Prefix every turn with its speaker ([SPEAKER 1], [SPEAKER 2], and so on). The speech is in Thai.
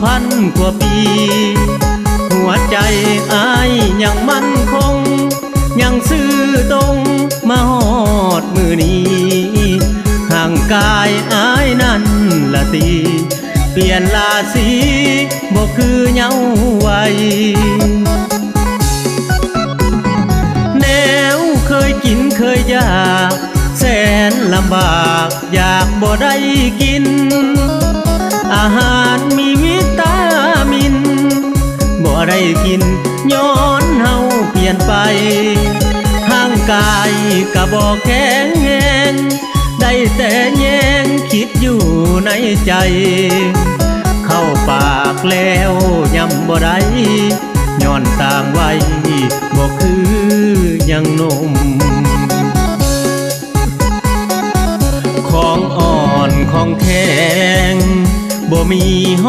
[SPEAKER 1] 2,000 กว่าปีหัวใจอ้ายยังมั่นคงยังซื่อตรงมาฮอดมือนี้ห่างกายอ้ายนั่นละตีเปลี่ยนราศีบ่คือเยาว์วัยแนวเคยกินเคยอยากแสนลำบากอยากบ่ได้กินอาหารมีวิตามินบ่ได้กินย้อนเฮาเปลี่ยนไปห่างกายก็บ่แข็งแรงได้แต่แยงคิดอยู่ในใจเข้าปากแล้วยำบ่ได้ย้อนต่างวัยบ่คือยังหนุ่มของอ่อนของแข็งบ่มี